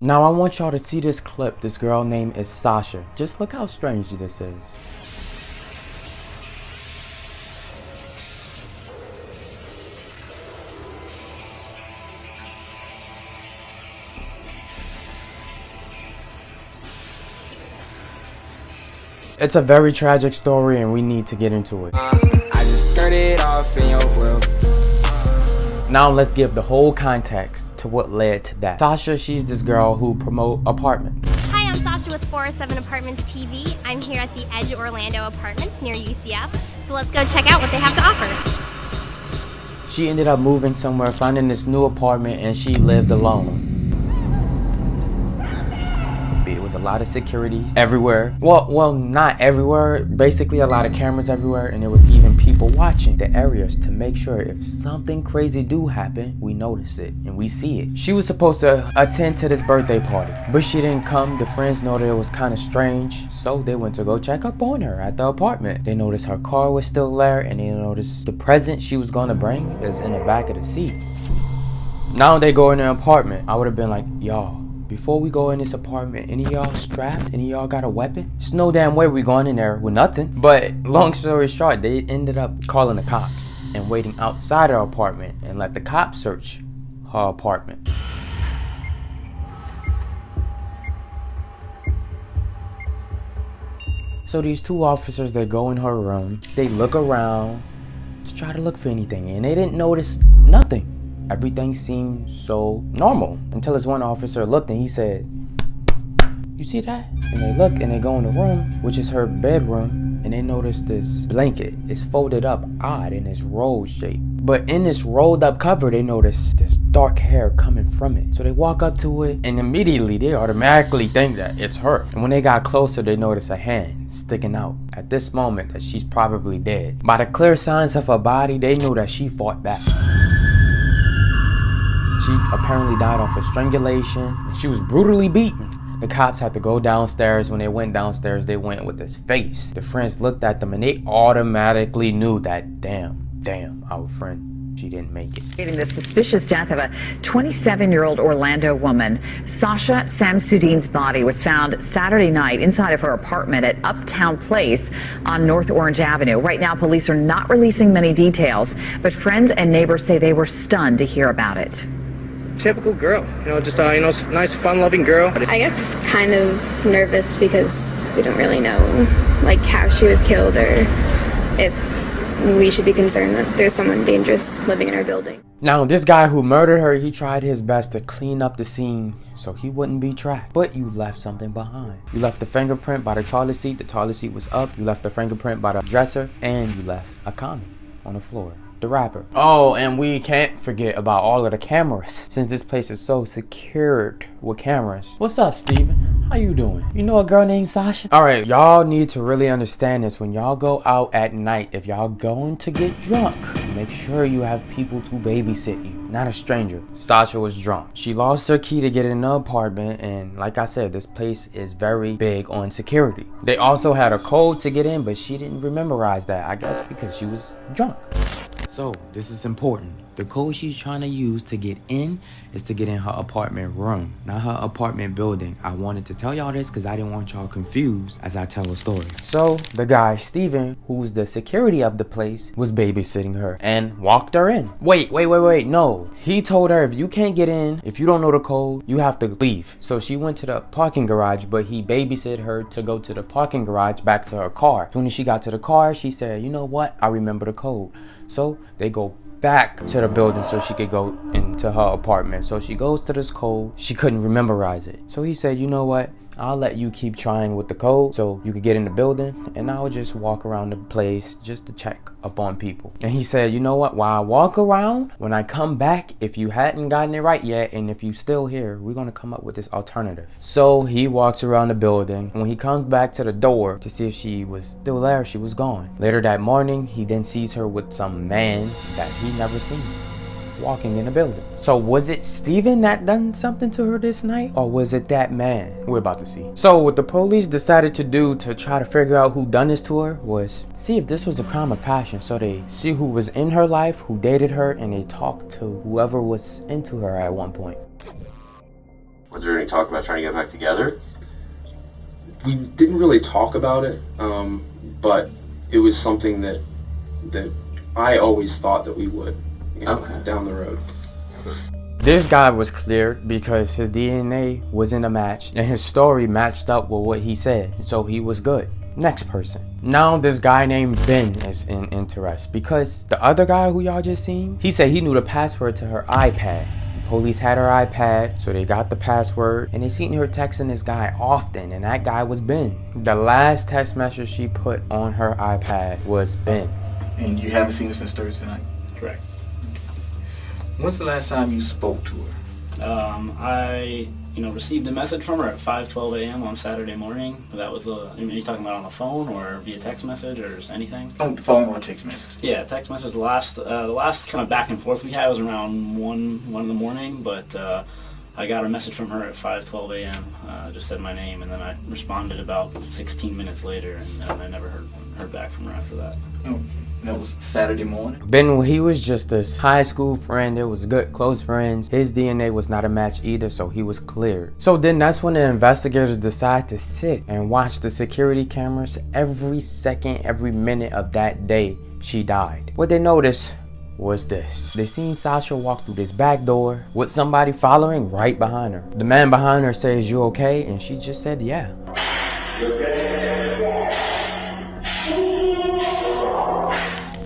Now I want y'all to see this clip. This girl name is Sasha. Just look how strange this is. It's a very tragic story and we need to get into it. I just started off in your world. Now let's give the whole context to what led to that. Sasha, she's this girl who promote apartments. Hi, I'm Sasha with 407 Apartments TV. I'm here at the Edge Orlando Apartments near UCF. So let's go check out what they have to offer. She ended up moving somewhere, finding this new apartment, and she lived alone. There was a lot of security everywhere. Well, not everywhere. Basically, a lot of cameras everywhere, and there was even people watching the areas to make sure if something crazy do happen, we notice it and we see it. She was supposed to attend to this birthday party, but she didn't come. The friends noticed it was kind of strange, so they went to go check up on her at the apartment. They noticed her car was still there, and they noticed the present she was gonna bring is in the back of the seat. Now they go in the apartment. I would have been like, y'all, before we go in this apartment, any of y'all strapped? Any of y'all got a weapon? There's no damn way we going in there with nothing. But long story short, they ended up calling the cops and waiting outside her apartment and let the cops search her apartment. So these two officers, they go in her room, they look around to try to look for anything, and they didn't notice nothing. Everything seemed so normal until this one officer looked and he said, "You see that?" And they look and they go in the room, which is her bedroom, and they notice this blanket is folded up odd in this roll shape. But in this rolled up cover, they notice this dark hair coming from it. So they walk up to it and immediately they automatically think that it's her. And when they got closer, they notice a hand sticking out. At this moment that she's probably dead. By the clear signs of her body, they knew that she fought back. She apparently died off of strangulation, and she was brutally beaten. The cops had to go downstairs. When they went downstairs, they went with his face. The friends looked at them and they automatically knew that, damn, our friend, she didn't make it. The suspicious death of a 27-year-old Orlando woman, Sasha Samsudean's body was found Saturday night inside of her apartment at Uptown Place on North Orange Avenue. Right now, police are not releasing many details, but friends and neighbors say they were stunned to hear about it. Typical girl, just nice, fun-loving girl. I guess kind of nervous because we don't really know how she was killed or if we should be concerned that there's someone dangerous living in our building. Now this guy who murdered her, he tried his best to clean up the scene so he wouldn't be tracked. But you left something behind. You left the fingerprint by the toilet seat. The toilet seat was up. You left the fingerprint by the dresser, and you left a condom on the floor. The wrapper. Oh, and we can't forget about all of the cameras, since this place is so secured with cameras. What's up, Steven? How you doing? You know a girl named Sasha? All right, y'all need to really understand this. When y'all go out at night, if y'all going to get drunk, make sure you have people to babysit you, not a stranger. Sasha was drunk. She lost her key to get in the apartment, and like I said, this place is very big on security. They also had a code to get in, but she didn't memorize that, I guess because she was drunk. So this is important. The code she's trying to use to get in is to get in her apartment room, not her apartment building. I wanted to tell y'all this because I didn't want y'all confused as I tell a story. So the guy, Steven, who's the security of the place, was babysitting her and walked her in. Wait, no. He told her if you can't get in, if you don't know the code, you have to leave. So she went to the parking garage, but he babysitted her to go to the parking garage back to her car. As soon as she got to the car, she said, you know what? I remember the code. So they go back to the building so she could go into her apartment. So she goes to this code. She couldn't memorize it. So he said, you know what? I'll let you keep trying with the code so you could get in the building, and I'll just walk around the place just to check up on people. And he said, you know what? While I walk around, when I come back, if you hadn't gotten it right yet, and if you still here, we're gonna come up with this alternative. So he walks around the building. When he comes back to the door to see if she was still there, she was gone. Later that morning, he then sees her with some man that he never seen walking in the building. So was it Steven that done something to her this night, or was it that man? We're about to see. So what the police decided to do to try to figure out who done this to her was see if this was a crime of passion. So they see who was in her life, who dated her, and they talked to whoever was into her at one point. Was there any talk about trying to get back together? We didn't really talk about it, but it was something that I always thought that we would, you know, down the road. This guy was cleared because his DNA was in a match and his story matched up with what he said, so he was good. Next person. Now this guy named Ben is in interest because the other guy who y'all just seen, he said he knew the password to her iPad. The police had her iPad, so they got the password, and they seen her texting this guy often, and that guy was Ben. The last text message she put on her iPad was Ben. And you haven't seen her since Thursday night? Correct. When's the last time you spoke to her? I received a message from her at 5:12 a.m. on Saturday morning. That was are you talking about on the phone or via text message or anything? On the phone or text message? Yeah, text message. The last kind of back and forth we had was around 1 in the morning, but I got a message from her at 5:12 a.m. Just said my name, and then I responded about 16 minutes later, and I never heard back from her after that. Oh. That was Saturday morning? Ben, he was just a high school friend. It was good, close friends. His DNA was not a match either, so he was cleared. So then that's when the investigators decide to sit and watch the security cameras every second, every minute of that day she died. What they noticed was this. They seen Sasha walk through this back door with somebody following right behind her. The man behind her says, "You okay?" And she just said, "Yeah."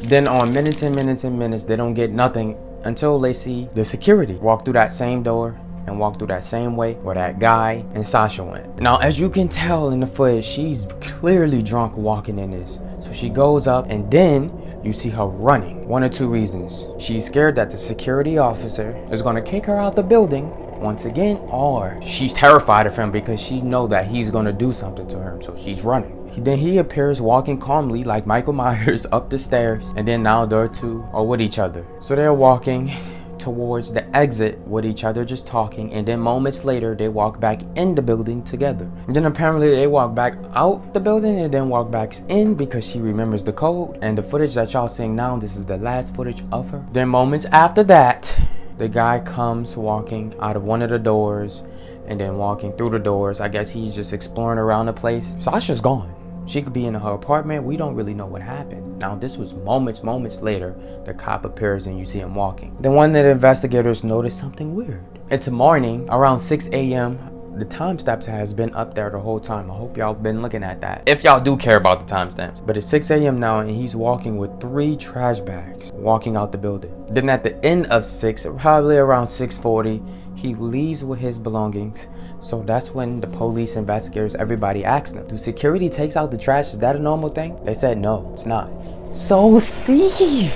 Then on minutes and minutes and minutes, they don't get nothing until they see the security walk through that same door and walk through that same way where that guy and Sasha went. Now, as you can tell in the footage, she's clearly drunk walking in this. So she goes up and then you see her running. One or two reasons. She's scared that the security officer is gonna kick her out the building once again, or she's terrified of him because she know that he's gonna do something to her, so she's running. Then he appears walking calmly like Michael Myers up the stairs, and then now the two are with each other. So they're walking towards the exit with each other, just talking, and then moments later they walk back in the building together. And then apparently they walk back out the building and then walk back in because she remembers the code. And the footage that y'all seeing now, this is the last footage of her. Then moments after that, the guy comes walking out of one of the doors and then walking through the doors. I guess he's just exploring around the place. Sasha's gone. She could be in her apartment. We don't really know what happened. Now, this was moments later. The cop appears and you see him walking. Then one of the investigators noticed something weird. It's morning, around 6 a.m. The timestamps has been up there the whole time. I hope y'all been looking at that, if y'all do care about the timestamps. But it's 6 a.m. now and he's walking with 3 trash bags, walking out the building. Then at the end of 6, probably around 6:40, he leaves with his belongings. So that's when the police, investigators, everybody asked them, do security takes out the trash? Is that a normal thing? They said no, it's not. So Steve,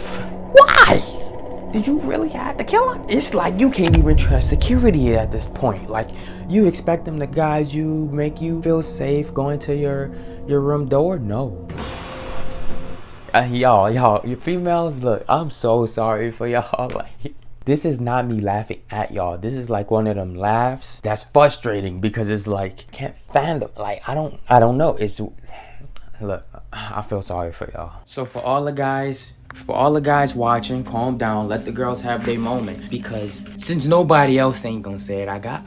why? Did you really have to kill her? It's like you can't even trust security at this point. Like, you expect them to guide you, make you feel safe going to your room door? No. Y'all, you females, look, I'm so sorry for y'all. Like, this is not me laughing at y'all. This is like one of them laughs that's frustrating because it's like, can't fathom. Like, I don't know. It's, look, I feel sorry for y'all. So for all the guys watching, calm down, let the girls have their moment, because since nobody else ain't gonna say it, I got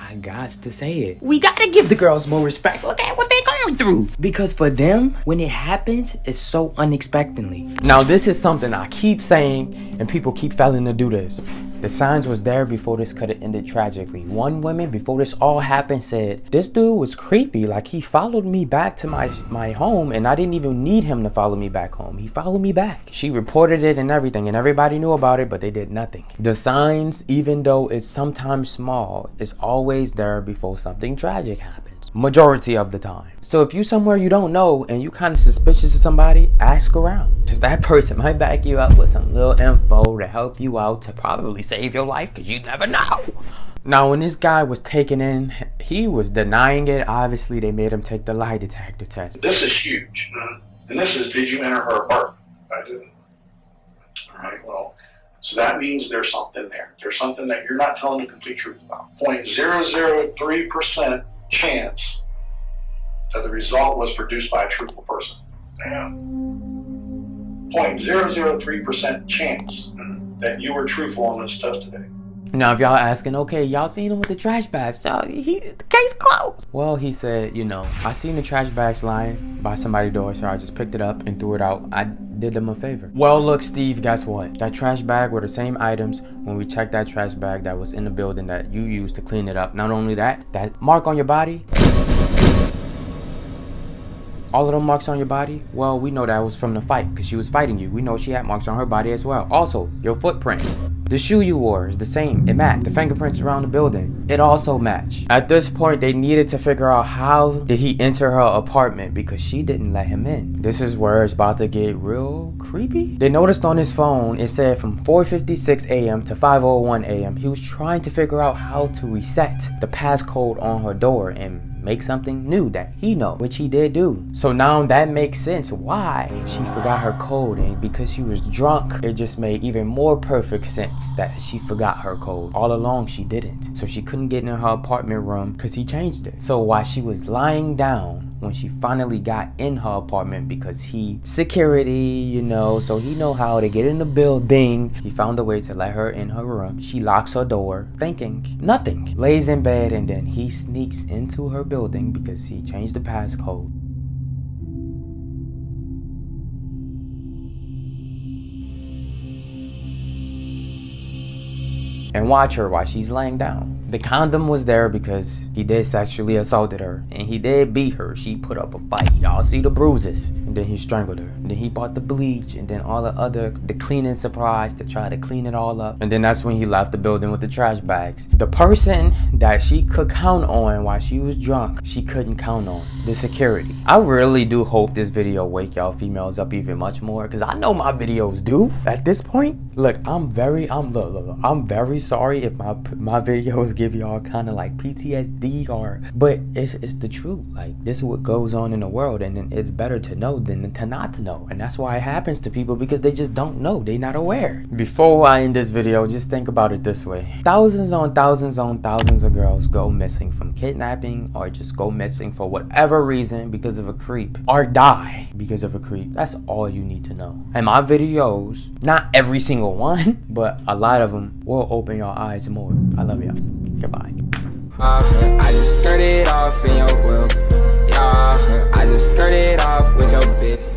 to say it. We gotta give the girls more respect. Look at what they going through, because for them, when it happens, it's so unexpectedly. Now this is something I keep saying and people keep failing to do this. The signs was there before this could have ended tragically. One woman, before this all happened, said, this dude was creepy. Like, he followed me back to my home, and I didn't even need him to follow me back home. He followed me back. She reported it and everything, and everybody knew about it, but they did nothing. The signs, even though it's sometimes small, is always there before something tragic happens. Majority of the time. So if you somewhere you don't know and you kind of suspicious of somebody, ask around. Because that person might back you up with some little info to help you out to probably save your life, because you never know. Now, when this guy was taken in, he was denying it. Obviously, they made him take the lie detector test. This is huge. And this is, did you enter her apartment? I didn't. All right, well, so that means there's something there. There's something that you're not telling the complete truth about. 0.003% chance that the result was produced by a truthful person. And 0.003% chance that you were truthful on this stuff today. Now, if y'all asking, okay, y'all seen him with the trash bags, the case closed. Well, he said, you know, I seen the trash bags lying by somebody's door, so I just picked it up and threw it out. I did them a favor. Well, look, Steve, guess what? That trash bag were the same items when we checked that trash bag that was in the building that you used to clean it up. Not only that, that mark on your body, all of them marks on your body, well, we know that was from the fight because she was fighting you. We know she had marks on her body as well. Also, your footprint. The shoe you wore is the same. It matched. The fingerprints around the building, it also matched. At this point, they needed to figure out how did he enter her apartment because she didn't let him in. This is where it's about to get real creepy. They noticed on his phone, it said from 4:56 a.m. to 5:01 a.m. he was trying to figure out how to reset the passcode on her door and make something new that he know, which he did do. So now that makes sense why she forgot her code, and because she was drunk, it just made even more perfect sense that she forgot her code. All along she didn't, so she couldn't get in her apartment room because he changed it. So while she was lying down, when she finally got in her apartment, because he security, you know, so he know how to get in the building, he found a way to let her in her room. She locks her door thinking nothing, lays in bed, and then he sneaks into her building because he changed the passcode. And watch her while she's laying down. The condom was there because he did sexually assaulted her, and he did beat her. She put up a fight. Y'all see the bruises. And then he strangled her. And then he bought the bleach and then all the cleaning supplies to try to clean it all up. And then that's when he left the building with the trash bags. The person that she could count on while she was drunk, she couldn't count on. The security. I really do hope this video wake y'all females up even much more, because I know my videos do. At this point, look, I'm very sorry if my videos give y'all kind of like PTSD, but it's the truth. Like, this is what goes on in the world, and it's better to know than to not to know. And that's why it happens to people, because they just don't know. They're not aware. Before I end this video, just think about it this way. Thousands on thousands on thousands of girls go missing from kidnapping, or just go missing for whatever reason because of a creep, or die because of a creep. That's all you need to know. And my videos, not every single one, but a lot of them will open your eyes more. I love y'all. Goodbye. I just skirted off in your world. Yeah, I just skirted off with your bitch.